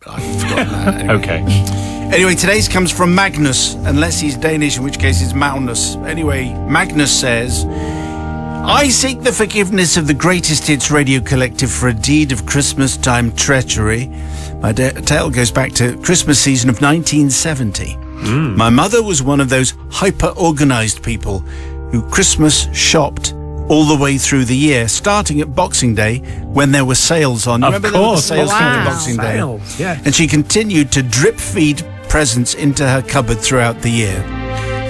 I've forgotten that. Anyway. Okay. Anyway, today's comes from Magnus, unless he's Danish, in which case it's Magnus. Anyway, Magnus says, I seek the forgiveness of the Greatest Hits Radio Collective for a deed of Christmas-time treachery. My tale goes back to Christmas season of 1970. My mother was one of those hyper-organised people who Christmas shopped all the way through the year, starting at Boxing Day when there were sales on. Of Remember course. there were sales on Boxing Day? Sales, yeah. And she continued to drip-feed presents into her cupboard throughout the year.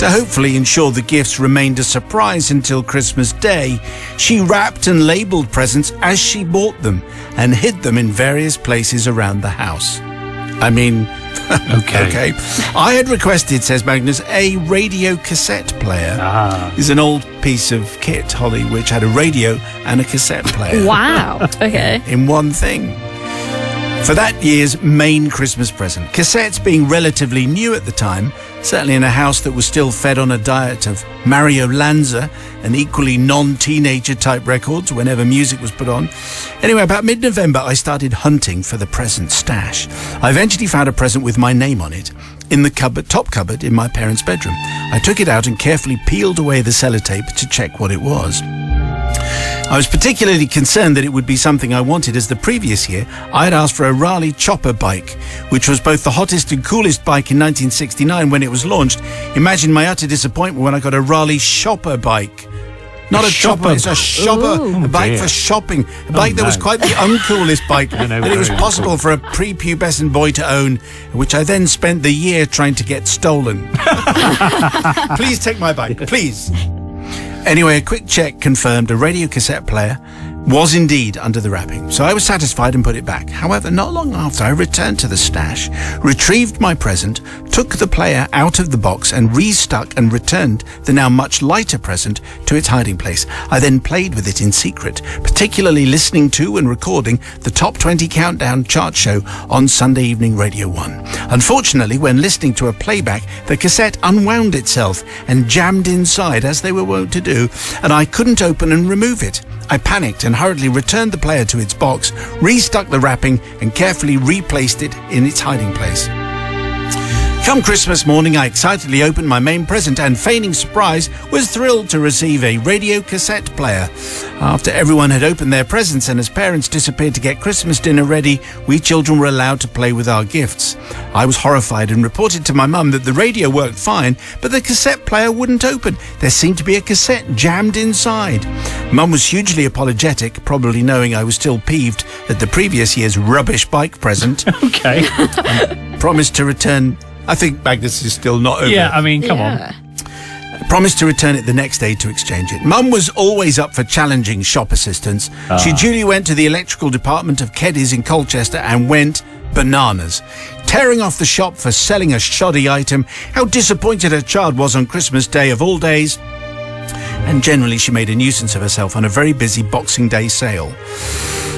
To hopefully ensure the gifts remained a surprise until Christmas Day, she wrapped and labelled presents as she bought them and hid them in various places around the house. I mean... Okay. I had requested, says Magnus, a radio cassette player. It's an old piece of kit, Holly, which had a radio and a cassette player. Wow. Okay. In one thing. For that year's main Christmas present, cassettes being relatively new at the time, certainly in a house that was still fed on a diet of Mario Lanza and equally non-teenager type records whenever music was put on. Anyway, about mid-November, I started hunting for the present stash. I eventually found a present with my name on it in the top cupboard in my parents' bedroom. I took it out and carefully peeled away the sellotape to check what it was. I was particularly concerned that it would be something I wanted, as the previous year I had asked for a Raleigh chopper bike, which was both the hottest and coolest bike in 1969 when it was launched. Imagine my utter disappointment when I got a Raleigh shopper bike. Not a chopper, it's a shopper, a bike for shopping. A bike that was quite the uncoolest bike that it was possible for a prepubescent boy to own, which I then spent the year trying to get stolen. Please take my bike, please. Anyway, a quick check confirmed a radio cassette player was indeed under the wrapping, so I was satisfied and put it back. However, not long after, I returned to the stash, retrieved my present, took the player out of the box and restuck and returned the now much lighter present to its hiding place. I then played with it in secret, particularly listening to and recording the Top 20 Countdown chart show on Sunday evening Radio 1. Unfortunately, when listening to a playback, the cassette unwound itself and jammed inside, as they were wont to do, and I couldn't open and remove it. I panicked and hurriedly returned the player to its box, restuck the wrapping and carefully replaced it in its hiding place. Come Christmas morning, I excitedly opened my main present and, feigning surprise, was thrilled to receive a radio cassette player. After everyone had opened their presents and as parents disappeared to get Christmas dinner ready, we children were allowed to play with our gifts. I was horrified and reported to my mum that the radio worked fine, but the cassette player wouldn't open. There seemed to be a cassette jammed inside. Mum was hugely apologetic, probably knowing I was still peeved at the previous year's rubbish bike present. Okay. Promised to return... I think Magnus is still not over. Yeah, I mean, come on. Promised to return it the next day to exchange it. Mum was always up for challenging shop assistants. She duly went to the electrical department of Keddies in Colchester and went bananas, tearing off the shop for selling a shoddy item, how disappointed her child was on Christmas Day of all days, and generally she made a nuisance of herself on a very busy Boxing Day sale.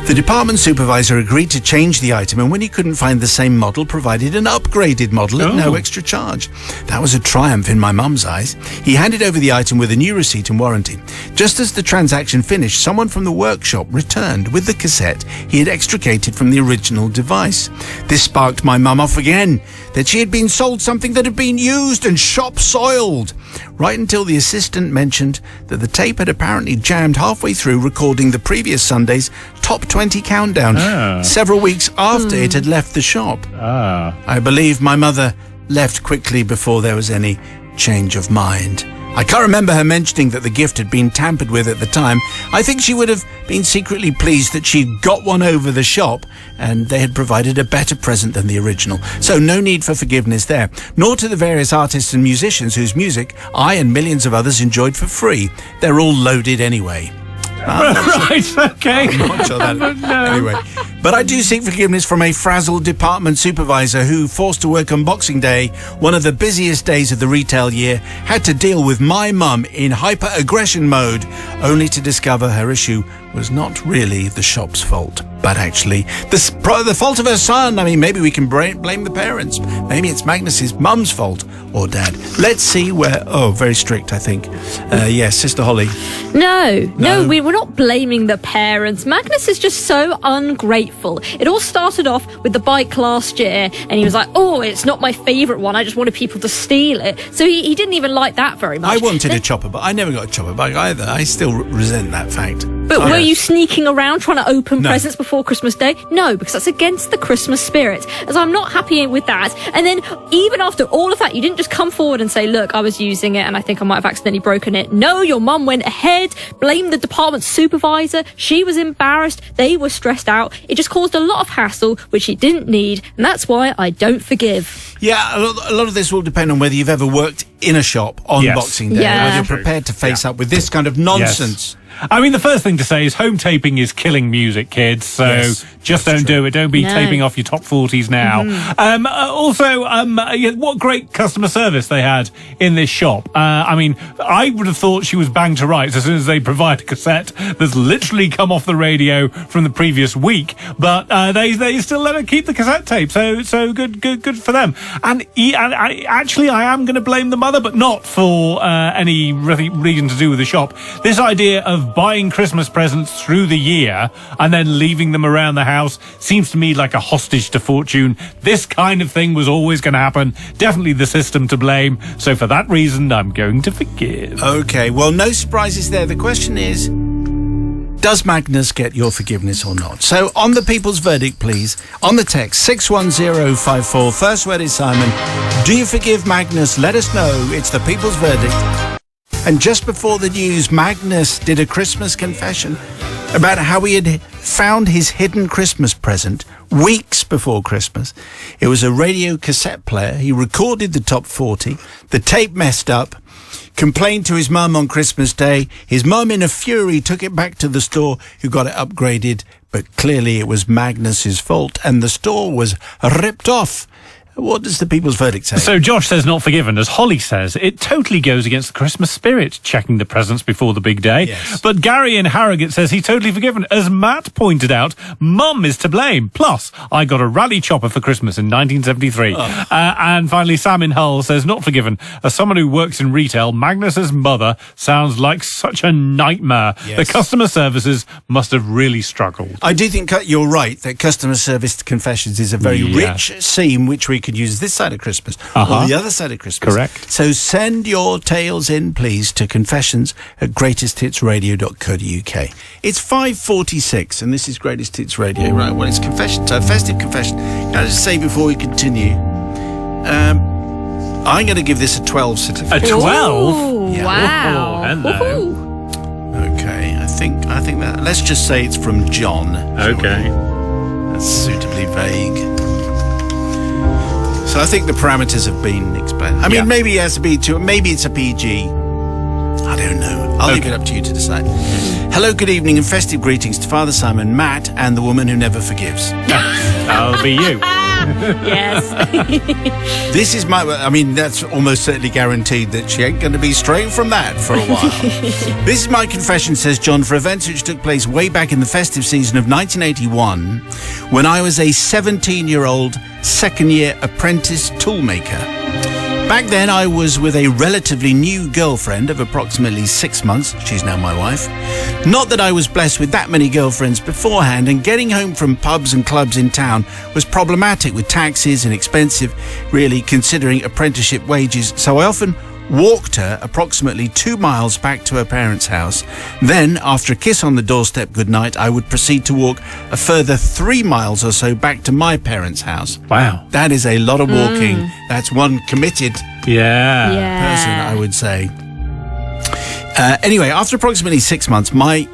The department supervisor agreed to change the item, and when he couldn't find the same model, provided an upgraded model at no extra charge. That was a triumph in my mum's eyes. He handed over the item with a new receipt and warranty. Just as the transaction finished, someone from the workshop returned with the cassette he had extricated from the original device. This sparked my mum off again, that she had been sold something that had been used and shop soiled. Right until the assistant mentioned that the tape had apparently jammed halfway through recording the previous Sunday's Top 20 Countdown, several weeks after it had left the shop. I believe my mother left quickly before there was any change of mind. I can't remember her mentioning that the gift had been tampered with at the time. I think she would have been secretly pleased that she'd got one over the shop and they had provided a better present than the original. So no need for forgiveness there, nor to the various artists and musicians whose music I and millions of others enjoyed for free. They're all loaded anyway. Right, okay. I'm not sure that... Anyway, but I do seek forgiveness from a frazzled department supervisor who, forced to work on Boxing Day, one of the busiest days of the retail year, had to deal with my mum in hyper-aggression mode, only to discover her issue was not really the shop's fault, but actually the fault of her son. I mean, maybe we can blame the parents. Maybe it's Magnus's mum's fault or dad. Let's see where... Oh, very strict, I think. Yes, Sister Holly. No, we were not blaming the parents. Magnus is just so ungrateful. It all started off with the bike last year, and he was like, oh, it's not my favourite one. I just wanted people to steal it. So he didn't even like that very much. I wanted a chopper, but I never got a chopper bike either. I still resent that fact. But were you sneaking around trying to open presents before Christmas Day? No, because that's against the Christmas spirit. As I'm not happy with that. And then even after all of that, you didn't just come forward and say, look, I was using it and I think I might have accidentally broken it. No, your mum went ahead, blamed the department supervisor. She was embarrassed. They were stressed out. It just caused a lot of hassle, which it didn't need. And that's why I don't forgive. Yeah, a lot of this will depend on whether you've ever worked in a shop on Boxing Day. Yeah. Whether you're prepared to face up with this kind of nonsense. Yes. I mean, the first thing to say is home taping is killing music, kids. So just don't do it. Don't be taping off your top 40s now. What great customer service they had in this shop. I mean, I would have thought she was banged to rights as soon as they provide a cassette that's literally come off the radio from the previous week. But they still let her keep the cassette tape. So good for them. And I am going to blame the mother, but not for any reason to do with the shop. This idea of buying Christmas presents through the year and then leaving them around the house seems to me like a hostage to fortune. This kind of thing was always going to happen. Definitely the system to blame. So for that reason, I'm going to forgive. Okay, well, no surprises there. The question is, does Magnus get your forgiveness or not? So on the people's verdict, please, on the text 61054, first word is Simon. Do you forgive Magnus? Let us know. It's the people's verdict. And just before the news, Magnus did a Christmas confession about how he had found his hidden Christmas present weeks before Christmas. It was a radio cassette player. He recorded the top 40. The tape messed up. Complained to his mum on Christmas Day. His mum, in a fury, took it back to the store, who got it upgraded. But clearly it was Magnus's fault, and the store was ripped off. What does the people's verdict say? So Josh says not forgiven. As Holly says, it totally goes against the Christmas spirit, checking the presents before the big day. Yes. But Gary in Harrogate says he's totally forgiven. As Matt pointed out, Mum is to blame. Plus, I got a rally chopper for Christmas in 1973. And finally, Sam in Hull says not forgiven. As someone who works in retail, Magnus's mother sounds like such a nightmare. Yes. The customer services must have really struggled. I do think you're right that customer service confessions is a very rich seam which we could use this side of Christmas or the other side of Christmas. Correct. So send your tales in, please, to confessions@greatesthitsradio.co.uk. It's 5:46 and this is Greatest Hits Radio. Right, well, it's confession time, festive confession. Can I just say before we continue, I'm going to give this a 12 certificate. A 12? Ooh, Yeah. wow. Oh, hello. Okay, I think that, let's just say it's from John. Okay. That's suitably vague. So I think the parameters have been explained. I mean, maybe it has to be maybe it's a PG. I don't know. I'll leave it up to you to decide. Hello, good evening, and festive greetings to Father Simon, Matt, and the woman who never forgives. That'll be you. Yes. This is that's almost certainly guaranteed that she ain't going to be straying from that for a while. This is my confession, says John, for events which took place way back in the festive season of 1981 when I was a 17-year-old second-year apprentice toolmaker. Back then, I was with a relatively new girlfriend of approximately 6 months. She's now my wife. Not that I was blessed with that many girlfriends beforehand, and getting home from pubs and clubs in town was problematic with taxis and expensive, really, considering apprenticeship wages. So I often walked her approximately 2 miles back to her parents' house. Then, after a kiss on the doorstep goodnight, I would proceed to walk a further 3 miles or so back to my parents' house. Wow. That is a lot of walking. That's one committed person, I would say. Anyway, after approximately 6 months, my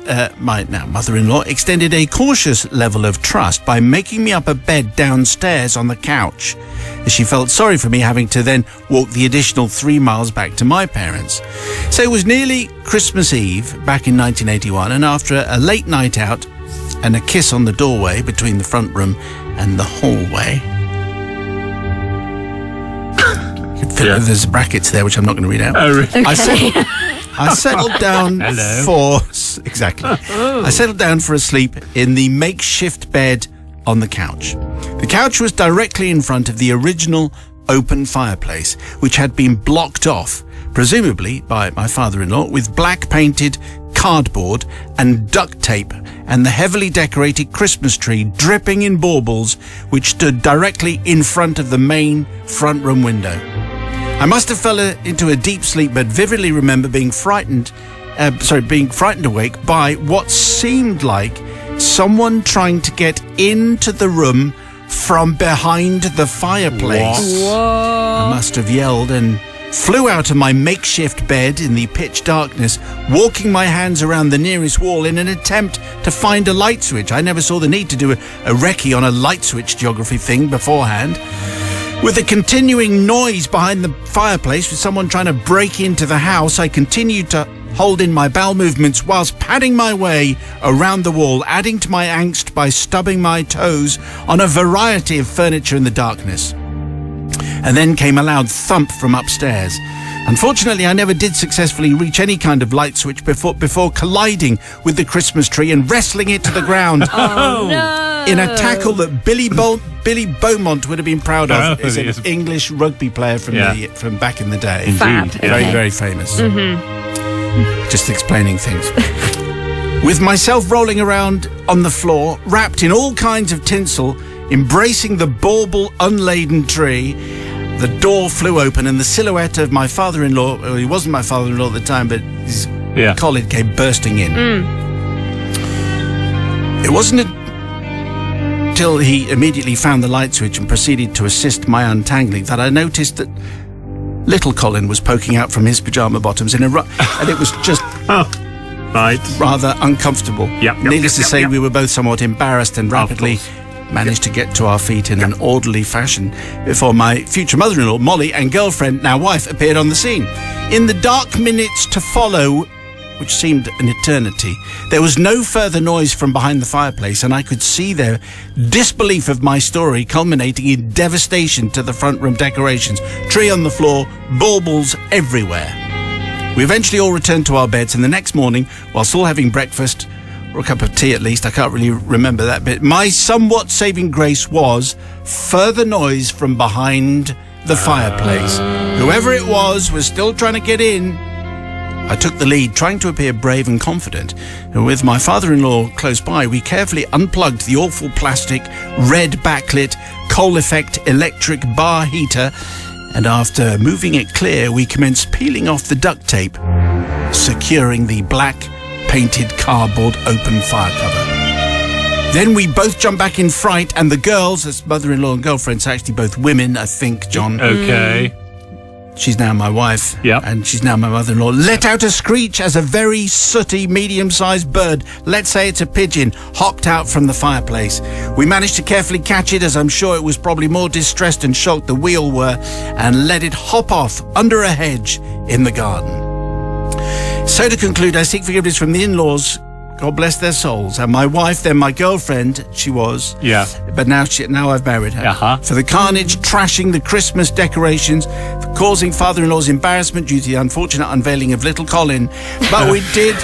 now mother-in-law extended a cautious level of trust by making me up a bed downstairs on the couch, as she felt sorry for me having to then walk the additional 3 miles back to my parents. So it was nearly Christmas Eve back in 1981, and after a late night out and a kiss on the doorway between the front room and the hallway... There's brackets there, which I'm not going to read out. Oh, really? I I settled down Hello. I settled down for a sleep in the makeshift bed on the couch. The couch was directly in front of the original open fireplace, which had been blocked off, presumably by my father-in-law, with black painted cardboard and duct tape, and the heavily decorated Christmas tree dripping in baubles, which stood directly in front of the main front room window. I must have fell into a deep sleep, but vividly remember being frightened awake by what seemed like someone trying to get into the room from behind the fireplace. Whoa. I must have yelled and flew out of my makeshift bed in the pitch darkness, walking my hands around the nearest wall in an attempt to find a light switch. I never saw the need to do a recce on a light switch geography thing beforehand. With a continuing noise behind the fireplace, with someone trying to break into the house, I continued to hold in my bowel movements whilst padding my way around the wall, adding to my angst by stubbing my toes on a variety of furniture in the darkness. And then came a loud thump from upstairs. Unfortunately, I never did successfully reach any kind of light switch before colliding with the Christmas tree and wrestling it to the ground. Oh, no. In a tackle that Billy Beaumont would have been proud of. Is an English rugby player from back in the day. Fab. Very, very famous. Just explaining things. With myself rolling around on the floor, wrapped in all kinds of tinsel, embracing the bauble unladen tree, the door flew open and the silhouette of my father-in-law, well, he wasn't my father-in-law at the time, but his colleague came bursting in. It wasn't until he immediately found the light switch and proceeded to assist my untangling that I noticed that little Colin was poking out from his pyjama bottoms in a and it was just rather uncomfortable. Needless to say, we were both somewhat embarrassed and rapidly managed to get to our feet in an orderly fashion before my future mother-in-law, Molly, and girlfriend, now wife, appeared on the scene. In the dark minutes to follow, which seemed an eternity, there was no further noise from behind the fireplace, and I could see their disbelief of my story culminating in devastation to the front room decorations, tree on the floor, baubles everywhere. We eventually all returned to our beds, and the next morning, while still having breakfast, or a cup of tea at least, I can't really remember that bit, my somewhat saving grace was further noise from behind the fireplace. Whoever it was still trying to get in. I took the lead, trying to appear brave and confident, and with my father-in-law close by, we carefully unplugged the awful plastic, red backlit, coal effect electric bar heater, and after moving it clear, we commenced peeling off the duct tape, securing the black painted cardboard open fire cover. Then we both jumped back in fright, and the girls, as mother-in-law and girlfriends, actually both women, I think, John. Okay. She's now my wife, and she's now my mother-in-law, let out a screech as a very sooty, medium-sized bird, let's say it's a pigeon, hopped out from the fireplace. We managed to carefully catch it, as I'm sure it was probably more distressed and shocked than we all were, and let it hop off under a hedge in the garden. So to conclude, I seek forgiveness from the in-laws, God bless their souls, and my wife, then my girlfriend, she was. But now I've married her. For the carnage, trashing the Christmas decorations, for causing father-in-law's embarrassment due to the unfortunate unveiling of little Colin. But we did...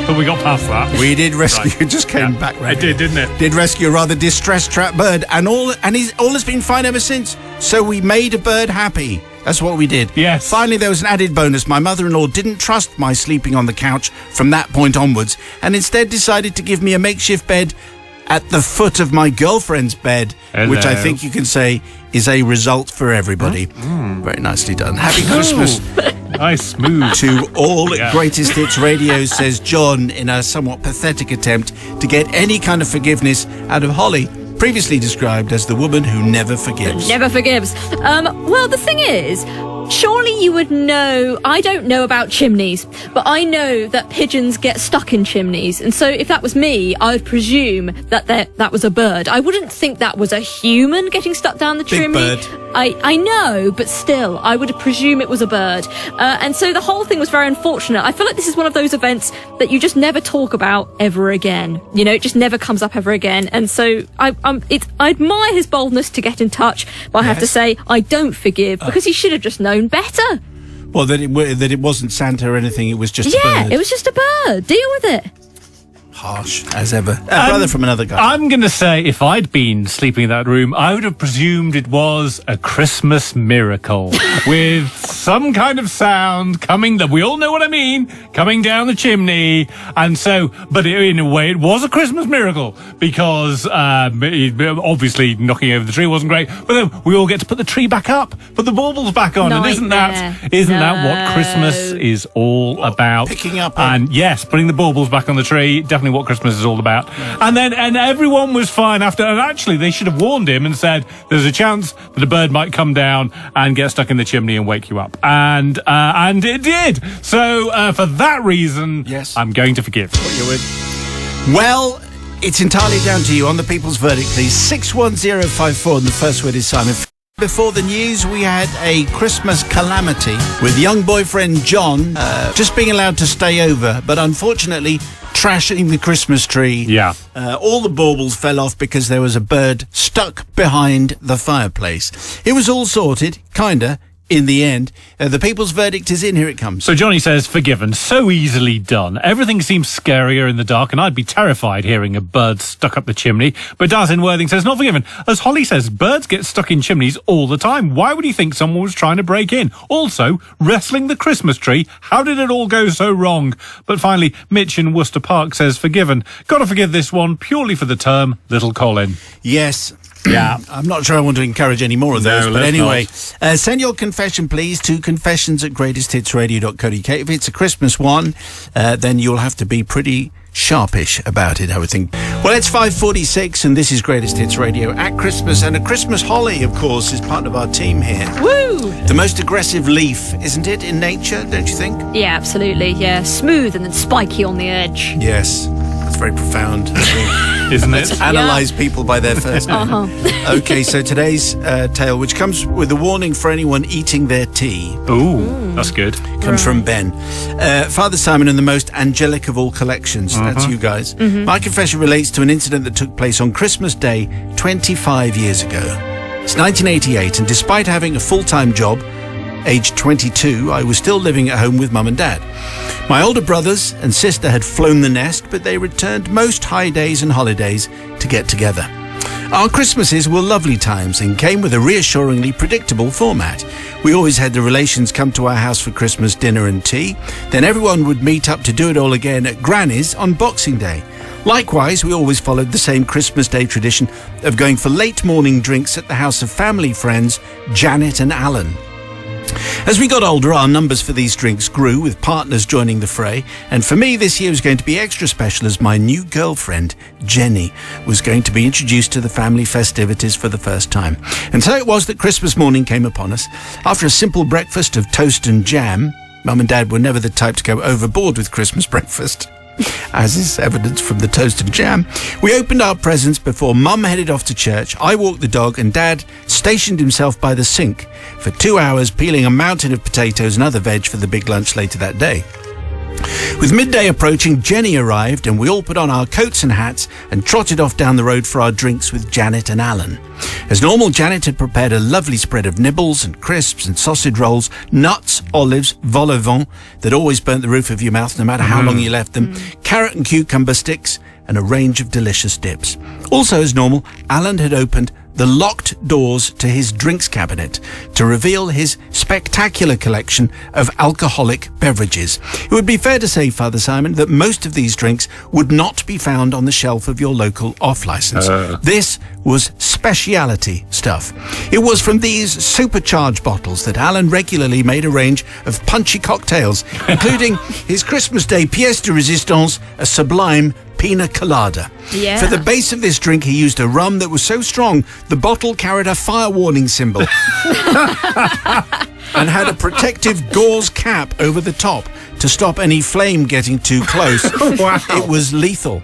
But we got past that. We did rescue, it just came back. It did, didn't it? Did rescue a rather distressed trapped bird, and all has been fine ever since. So we made a bird happy. That's what we did. Yes. Finally, there was an added bonus. My mother-in-law didn't trust my sleeping on the couch from that point onwards, and instead decided to give me a makeshift bed at the foot of my girlfriend's bed, which I think you can say is a result for everybody. Very nicely done. Happy Christmas. Nice, smooth. To all Greatest Hits Radio, says John, in a somewhat pathetic attempt to get any kind of forgiveness out of Holly, previously described as the woman who never forgives. Never forgives. Well, the thing is, surely you would know, I don't know about chimneys, but I know that pigeons get stuck in chimneys. And so if that was me, I would presume that that was a bird. I wouldn't think that was a human getting stuck down the chimney. Bird. I know, but still, I would presume it was a bird. And so the whole thing was very unfortunate. I feel like this is one of those events that you just never talk about ever again. You know, it just never comes up ever again. And so I admire his boldness to get in touch, but I have to say, I don't forgive, because he should have just known better. Well, that it wasn't Santa or anything. It was just a bird. It was just a bird. Deal with it. Harsh as ever. Brother from another guy. I'm going to say, if I'd been sleeping in that room, I would have presumed it was a Christmas miracle with some kind of sound coming, that we all know what I mean, coming down the chimney. And so, but in a way, it was a Christmas miracle because obviously knocking over the tree wasn't great. But then we all get to put the tree back up, put the baubles back on. Nightmare. And isn't that what Christmas is all about? Picking up and yes, putting the baubles back on the tree, definitely what Christmas is all about. And everyone was fine after, and actually they should have warned him and said there's a chance that a bird might come down and get stuck in the chimney and wake you up, and it did. So for that reason, yes, I'm going to forgive. Well, it's entirely down to you on the people's verdict, please. 61054, and the first word is Simon. Before the news, we had a Christmas calamity with young boyfriend John just being allowed to stay over, but unfortunately trashing the Christmas tree. Yeah. All the baubles fell off because there was a bird stuck behind the fireplace. It was all sorted, kinda, in the end. The people's verdict is in. Here it comes. So Johnny says, forgiven. So easily done. Everything seems scarier in the dark, and I'd be terrified hearing a bird stuck up the chimney. But Daz in Worthing says, not forgiven. As Holly says, birds get stuck in chimneys all the time. Why would you think someone was trying to break in? Also, wrestling the Christmas tree. How did it all go so wrong? But finally, Mitch in Worcester Park says, forgiven. Gotta forgive this one purely for the term Little Colin. Yes. Yeah. I'm not sure I want to encourage any more of those. No, but anyway, not. Send your confession, please, to confessions@greatesthitsradio.co.uk. If it's a Christmas one, then you'll have to be pretty sharpish about it, I would think. Well, it's 5:46, and this is Greatest Hits Radio at Christmas. And a Christmas holly, of course, is part of our team here. Woo! The most aggressive leaf, isn't it, in nature, don't you think? Yeah, absolutely. Yeah, smooth and then spiky on the edge. Yes. That's very profound. Isn't it? Let's analyse people by their first name. Okay, so today's tale, which comes with a warning for anyone eating their tea. Ooh, that's good. Comes from Ben. Father Simon and the most angelic of all collections. That's you guys. My confession relates to an incident that took place on Christmas Day 25 years ago. It's 1988, and despite having a full-time job, aged 22, I was still living at home with Mum and Dad. My older brothers and sister had flown the nest, but they returned most high days and holidays to get together. Our Christmases were lovely times and came with a reassuringly predictable format. We always had the relations come to our house for Christmas dinner and tea. Then everyone would meet up to do it all again at Granny's on Boxing Day. Likewise, we always followed the same Christmas Day tradition of going for late morning drinks at the house of family friends Janet and Alan. As we got older, our numbers for these drinks grew, with partners joining the fray, and for me this year was going to be extra special as my new girlfriend, Jenny, was going to be introduced to the family festivities for the first time. And so it was that Christmas morning came upon us. After a simple breakfast of toast and jam, Mum and Dad were never the type to go overboard with Christmas breakfast, as is evident from the toast and jam. We opened our presents before Mum headed off to church. I walked the dog, and Dad stationed himself by the sink for 2 hours, peeling a mountain of potatoes and other veg for the big lunch later that day. With midday approaching, Jenny arrived, and we all put on our coats and hats and trotted off down the road for our drinks with Janet and Alan. As normal, Janet had prepared a lovely spread of nibbles and crisps and sausage rolls, nuts, olives, vol au vent that always burnt the roof of your mouth no matter how long you left them, carrot and cucumber sticks, and a range of delicious dips. Also, as normal, Alan had opened the locked doors to his drinks cabinet to reveal his spectacular collection of alcoholic beverages. It would be fair to say, Father Simon, that most of these drinks would not be found on the shelf of your local off-licence. This was speciality stuff. It was from these supercharged bottles that Alan regularly made a range of punchy cocktails, including his Christmas Day pièce de résistance, a sublime pina colada. Yeah. For the base of this drink, he used a rum that was so strong the bottle carried a fire warning symbol and had a protective gauze cap over the top to stop any flame getting too close. Wow. It was lethal.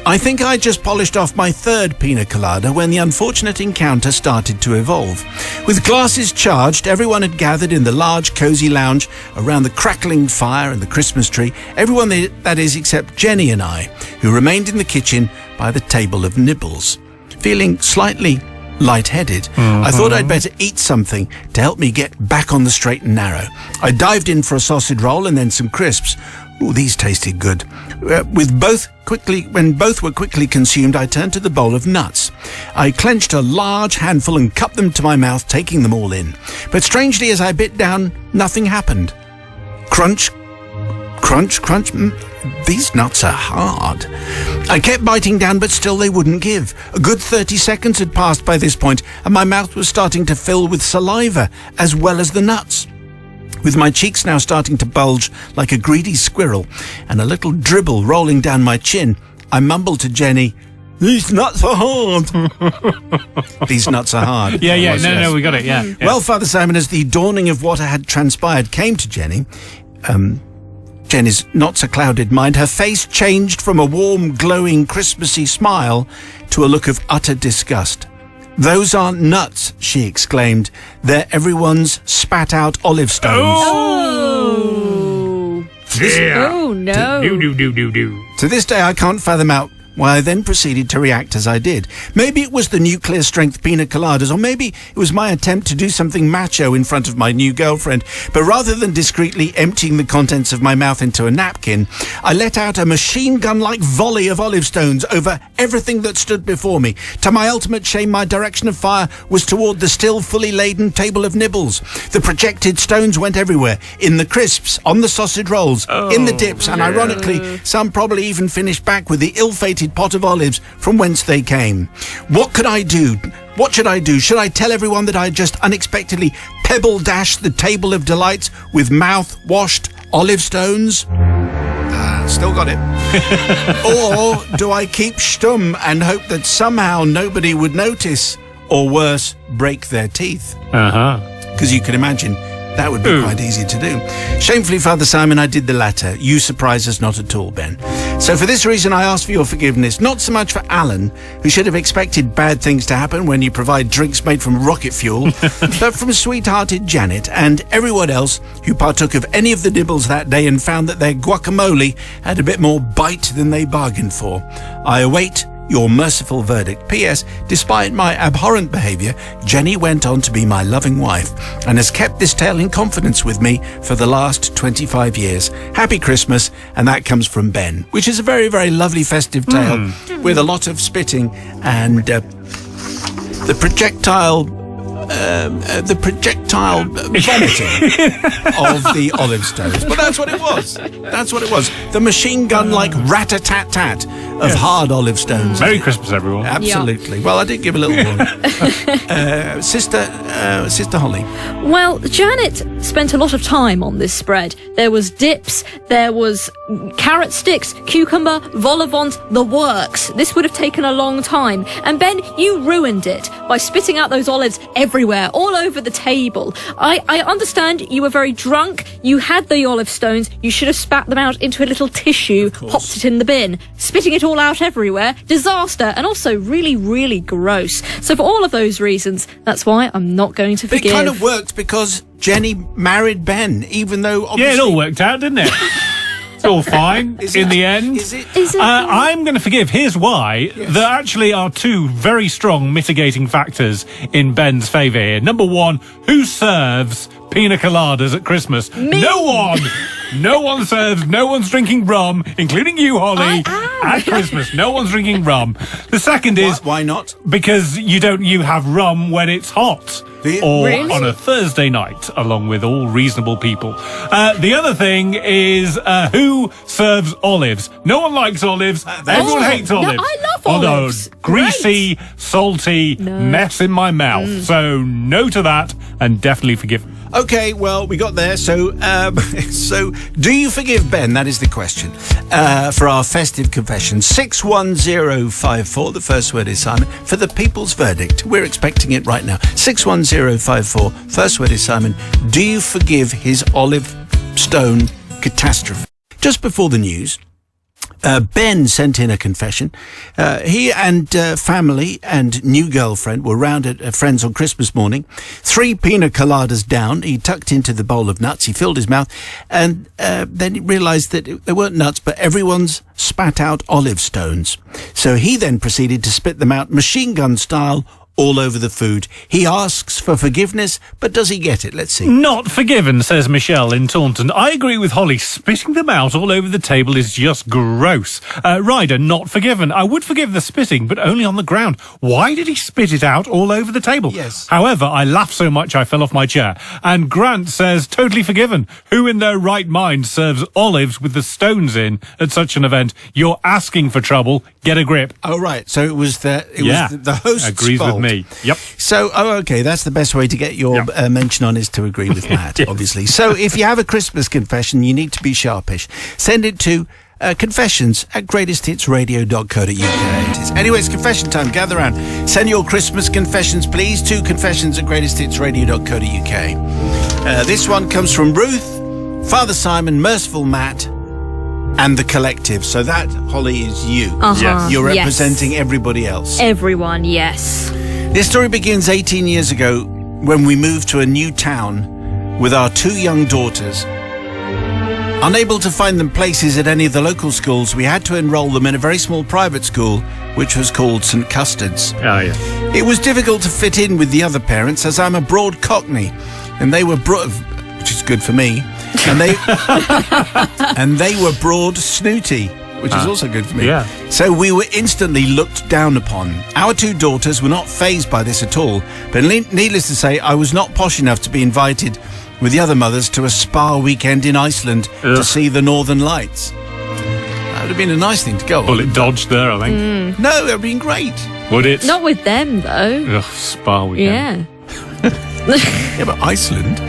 I think I just polished off my third pina colada when the unfortunate encounter started to evolve. With glasses charged, everyone had gathered in the large, cosy lounge around the crackling fire and the Christmas tree. Everyone, that is, except Jenny and I, who remained in the kitchen by the table of nibbles. Feeling slightly lightheaded. I thought I'd better eat something to help me get back on the straight and narrow. I dived in for a sausage roll and then some crisps. Ooh, these tasted good. When both were quickly consumed, I turned to the bowl of nuts. I clenched a large handful and cupped them to my mouth, taking them all in. But strangely, as I bit down, nothing happened. Crunch, crunch, crunch. These nuts are hard. I kept biting down, but still they wouldn't give. A good 30 seconds had passed by this point, and my mouth was starting to fill with saliva, as well as the nuts. With my cheeks now starting to bulge like a greedy squirrel, and a little dribble rolling down my chin, I mumbled to Jenny, "These nuts are hard." These nuts are hard. Yeah. No, we got it. Yeah. Well, Father Simon, as the dawning of what had transpired came to Jenny, Jenny's not so clouded mind, her face changed from a warm, glowing, Christmassy smile to a look of utter disgust. "Those aren't nuts," she exclaimed. "They're everyone's spat-out olive stones." Oh. Oh, no. To this day, I can't fathom out why I then proceeded to react as I did. Maybe it was the nuclear strength pina coladas, or maybe it was my attempt to do something macho in front of my new girlfriend. But rather than discreetly emptying the contents of my mouth into a napkin, I let out a machine gun-like volley of olive stones over everything that stood before me. To my ultimate shame, my direction of fire was toward the still fully laden table of nibbles. The projected stones went everywhere, in the crisps, on the sausage rolls, in the dips, and ironically, some probably even finished back with the ill-fated pot of olives from whence they came. What could I do? What should I do? Should I tell everyone that I just unexpectedly pebble-dashed the table of delights with mouth-washed olive stones? Still got it. Or do I keep stum and hope that somehow nobody would notice, or worse, break their teeth? Because you can imagine that would be quite easy to do. Shamefully, Father Simon, I did the latter. You surprise us not at all, Ben. So for this reason, I ask for your forgiveness, not so much for Alan, who should have expected bad things to happen when you provide drinks made from rocket fuel, but from sweethearted Janet and everyone else who partook of any of the nibbles that day and found that their guacamole had a bit more bite than they bargained for. I await your merciful verdict. P.S. Despite my abhorrent behaviour, Jenny went on to be my loving wife and has kept this tale in confidence with me for the last 25 years. Happy Christmas, and that comes from Ben, which is a very, very lovely festive tale with a lot of spitting and the projectile vomiting of the olive stones. But that's what it was. That's what it was. The machine gun-like rat-a-tat-tat of hard olive stones. Merry Christmas, everyone. Absolutely. Well, I did give a little warning. Sister Holly. Well, Janet spent a lot of time on this spread. There was dips, there was carrot sticks, cucumber, vol au vent, the works. This would have taken a long time. And Ben, you ruined it by spitting out those olives everywhere, all over the table. I understand you were very drunk. You had the olive stones. You should have spat them out into a little tissue, popped it in the bin. Spitting it all out everywhere. Disaster. And also really, really gross. So for all of those reasons, that's why I'm not going to forgive. It kind of worked because Jenny married Ben, even though obviously... Yeah, it all worked out, didn't it? It's all fine in the end. Is it? I'm going to forgive. Here's why. Yes. There actually are two very strong mitigating factors in Ben's favour here. Number one, who serves pina coladas at Christmas? Me. No one! No one serves, no one's drinking rum, including you, Holly, at Christmas. No one's drinking rum. The second is... Why not? Because you have rum when it's hot. Or really? On a Thursday night, along with all reasonable people. The other thing is who serves olives? No one likes olives. Everyone hates olives. No, I love olives. Greasy, salty mess in my mouth. So no to that, and definitely forgiven. Okay, well, we got there. So do you forgive Ben? That is the question. For our festive confession, 61054, the first word is Simon, for the people's verdict. We're expecting it right now. 61054, first word is Simon. Do you forgive his olive stone catastrophe? Just before the news, Ben sent in a confession. He and family and new girlfriend were round at a friend's on Christmas morning. 3 pina coladas down, he tucked into the bowl of nuts. He filled his mouth, and then he realised that they weren't nuts, but everyone's spat out olive stones. So he then proceeded to spit them out machine gun style all over the food. He asks for forgiveness, but does he get it? Let's see. Not forgiven, says Michelle in Taunton. I agree with Holly. Spitting them out all over the table is just gross. Ryder, not forgiven. I would forgive the spitting, but only on the ground. Why did he spit it out all over the table? Yes. However, I laughed so much I fell off my chair. And Grant says, totally forgiven. Who in their right mind serves olives with the stones in at such an event? You're asking for trouble. Get a grip. Oh, right. So it was the host's agrees fault. with me. Yep. So, okay, that's the best way to get your mention on, is to agree with Matt, Yes. obviously. So if you have a Christmas confession, you need to be sharpish. Send it to confessions@greatesthitsradio.co.uk. Anyway, it's confession time. Gather round. Send your Christmas confessions, please, to confessions@greatesthitsradio.co.uk. This one comes from Ruth, Father Simon, Merciful Matt, and the collective. So that, Holly, is you. Yes. You're Yes. representing everybody else. Everyone, yes. This story begins 18 years ago when we moved to a new town with our 2 young daughters. Unable to find them places at any of the local schools, we had to enroll them in a very small private school, which was called St Custard's. Oh, yeah. It was difficult to fit in with the other parents, as I'm a broad Cockney, and they were which is good for me, and they and they were broad snooty, which is also good for me. Yeah. So we were instantly looked down upon. Our 2 daughters were not fazed by this at all, but needless to say, I was not posh enough to be invited with the other mothers to a spa weekend in Iceland to see the Northern Lights. That would have been a nice thing to go on. Bullet dodged there, I think. No, it would have been great. Would it? Not with them, though. Ugh, spa weekend. Yeah. Yeah, but Iceland.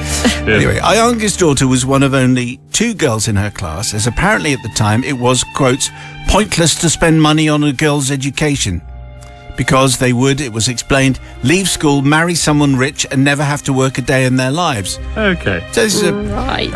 Anyway, our youngest daughter was one of only 2 girls in her class, as apparently at the time it was, quotes, pointless to spend money on a girl's education. Because they would, it was explained, leave school, marry someone rich, and never have to work a day in their lives. Okay. So this is a... Right.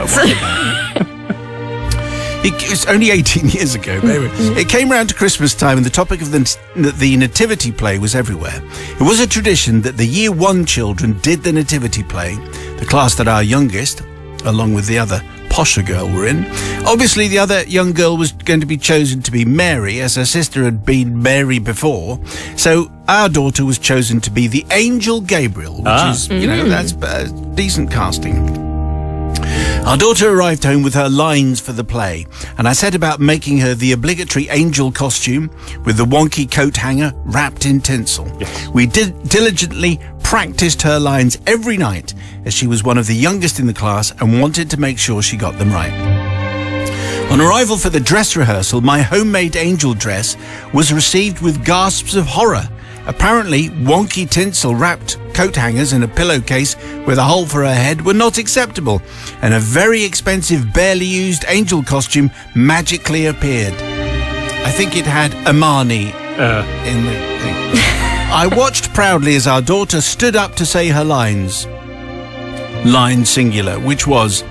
It was only 18 years ago. But anyway, it came round to Christmas time, and the topic of the nativity play was everywhere. It was a tradition that the Year 1 children did the nativity play, the class that our youngest, along with the other posher girl, were in. Obviously, the other young girl was going to be chosen to be Mary, as her sister had been Mary before. So our daughter was chosen to be the Angel Gabriel, which is, that's decent casting. Our daughter arrived home with her lines for the play, and I set about making her the obligatory angel costume with the wonky coat hanger wrapped in tinsel. Yes. We diligently practiced her lines every night, as she was one of the youngest in the class and wanted to make sure she got them right. On arrival for the dress rehearsal, my homemade angel dress was received with gasps of horror. Apparently, wonky tinsel-wrapped coat hangers and a pillowcase with a hole for her head were not acceptable, and a very expensive, barely used angel costume magically appeared. I think it had Amani in the thing. I watched proudly as our daughter stood up to say her lines. Line singular, which was,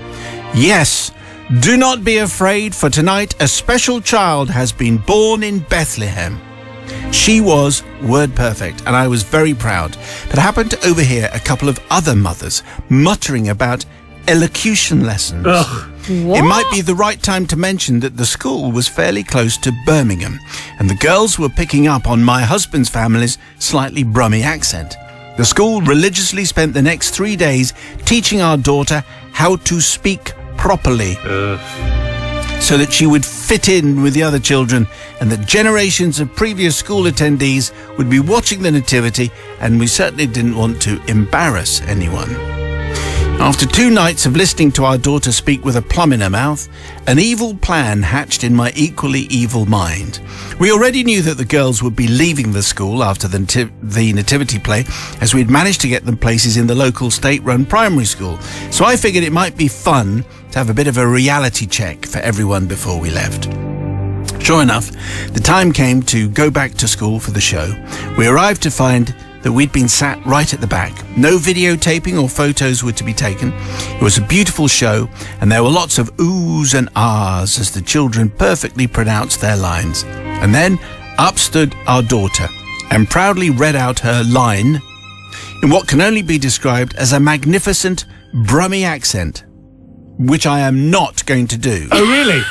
"Yes, do not be afraid, for tonight a special child has been born in Bethlehem." She was word perfect, and I was very proud, but I happened to overhear a couple of other mothers muttering about elocution lessons. It might be the right time to mention that the school was fairly close to Birmingham, and the girls were picking up on my husband's family's slightly Brummy accent. The school religiously spent the next 3 days teaching our daughter how to speak properly, so that she would fit in with the other children, and that generations of previous school attendees would be watching the nativity, and we certainly didn't want to embarrass anyone. After 2 nights of listening to our daughter speak with a plum in her mouth, an evil plan hatched in my equally evil mind. We already knew that the girls would be leaving the school after the nativity play, as we'd managed to get them places in the local state-run primary school. So I figured it might be fun to have a bit of a reality check for everyone before we left. Sure enough, the time came to go back to school for the show. We arrived to find that we'd been sat right at the back. No videotaping or photos were to be taken. It was a beautiful show, and there were lots of oohs and ahs as the children perfectly pronounced their lines. And then up stood our daughter and proudly read out her line in what can only be described as a magnificent Brummy accent, which I am not going to do. Oh, really?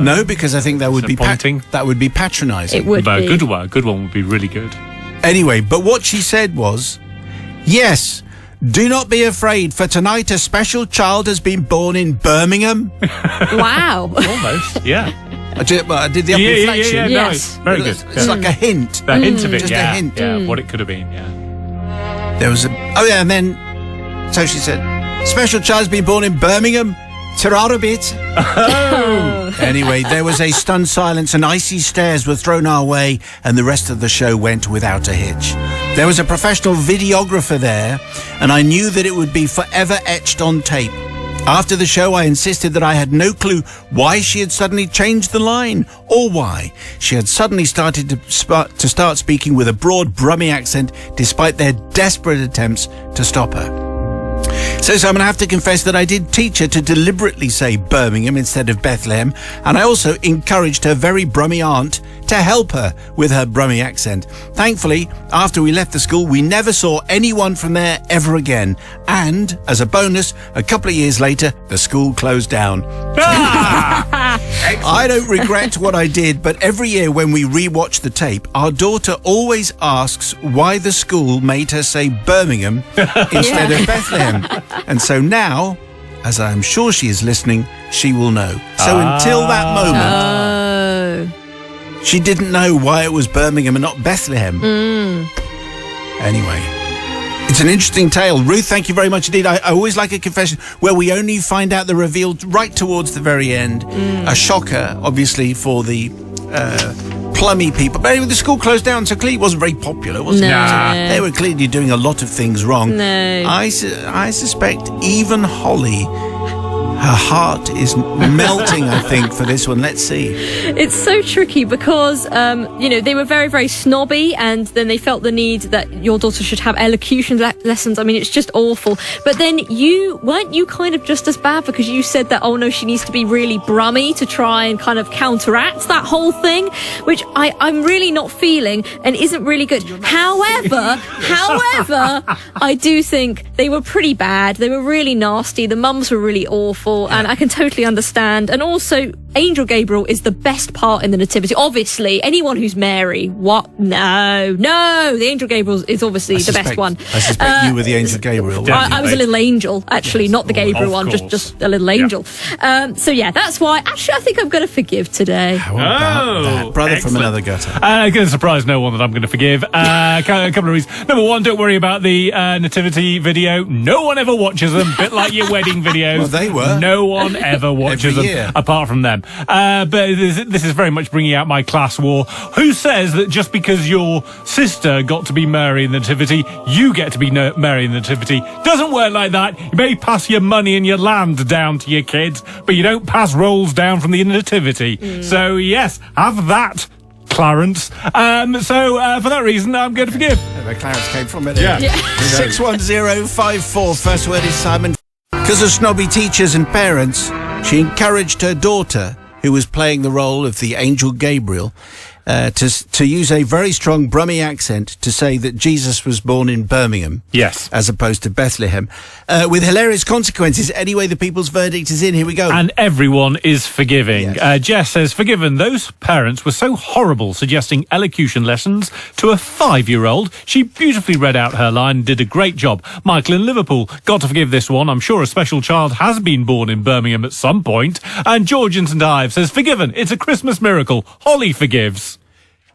No, because I think that would be Disappointing. that would be patronising. It would But be. a good one would be really good. Anyway, but what she said was, yes, do not be afraid, for tonight a special child has been born in Birmingham. Wow. Almost, yeah. I did the inflection. Yeah. Yes. No, very good. It's like a hint. The hint of it, Just yeah. a hint. Yeah, what it could have been, yeah. There was and then, so she said, special child's been born in Birmingham. Ta-ra a bit. Anyway, there was a stunned silence and icy stares were thrown our way, and the rest of the show went without a hitch. There was a professional videographer there, and I knew that it would be forever etched on tape. After the show, I insisted that I had no clue why she had suddenly changed the line, or why she had suddenly started to start speaking with a broad Brummie accent, despite their desperate attempts to stop her. So I'm going to have to confess that I did teach her to deliberately say Birmingham instead of Bethlehem, and I also encouraged her very Brummie aunt to help her with her Brummie accent. Thankfully, after we left the school, we never saw anyone from there ever again. And, as a bonus, a couple of years later, the school closed down. I don't regret what I did, but every year when we rewatch the tape, our daughter always asks why the school made her say Birmingham instead of Bethlehem. And so now, as I'm sure she is listening, she will know. So until that moment, she didn't know why it was Birmingham and not Bethlehem. Anyway, it's an interesting tale. Ruth, thank you very much indeed. I always like a confession where we only find out the reveal right towards the very end. A shocker, obviously, for the plummy people. But anyway, the school closed down, so clearly it wasn't very popular, was it? No. They were clearly doing a lot of things wrong. No. I suspect even Holly, her heart is melting, I think, for this one. Let's see. It's so tricky because, they were very, very snobby, and then they felt the need that your daughter should have elocution lessons. I mean, it's just awful. But then weren't you kind of just as bad because you said that, oh no, she needs to be really Brummie to try and kind of counteract that whole thing, which I'm really not feeling and isn't really good. However, I do think they were pretty bad. They were really nasty. The mums were really awful. And I can totally understand. And also, Angel Gabriel is the best part in the Nativity. Obviously, anyone who's Mary, what? No, the Angel Gabriel is obviously the best one. I suspect you were the Angel Gabriel. I was a little angel, actually, not the Gabriel one, just a little angel. So yeah, that's why. Actually, I think I'm going to forgive today. How about that? Brother excellent. from another gutter. I'm going to surprise no one that I'm going to forgive. A couple of reasons. Number one, don't worry about the Nativity video. No one ever watches them. Bit like your wedding videos. Well, they were. No one ever watches Every them year. apart from them. But this is very much bringing out my class war. Who says that just because your sister got to be Mary in the Nativity, you get to be Mary in the Nativity? Doesn't work like that. You may pass your money and your land down to your kids, but you don't pass rolls down from the Nativity. So yes, have that, Clarence. For that reason, I'm going to forgive. Where Clarence came from, it. Yeah. 61054. First word is Simon. Because of snobby teachers and parents, she encouraged her daughter, who was playing the role of the Angel Gabriel, to use a very strong Brummie accent to say that Jesus was born in Birmingham. Yes. As opposed to Bethlehem. With hilarious consequences. Anyway, the people's verdict is in. Here we go. And everyone is forgiving. Yes. Jess says, forgiven. Those parents were so horrible suggesting elocution lessons to a 5-year-old. She beautifully read out her line and did a great job. Michael in Liverpool, got to forgive this one. I'm sure a special child has been born in Birmingham at some point. And George in St Ives says, forgiven. It's a Christmas miracle. Holly forgives.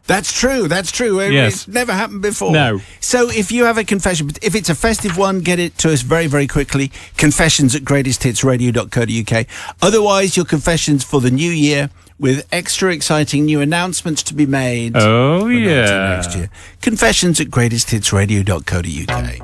That's true. Yes. It's never happened before. No. So if you have a confession, if it's a festive one, get it to us very, very quickly. confessions@greatesthitsradio.co.uk. Otherwise, your confessions for the new year with extra exciting new announcements to be made. Oh, for yeah. next year. Confessions@greatesthitsradio.co.uk.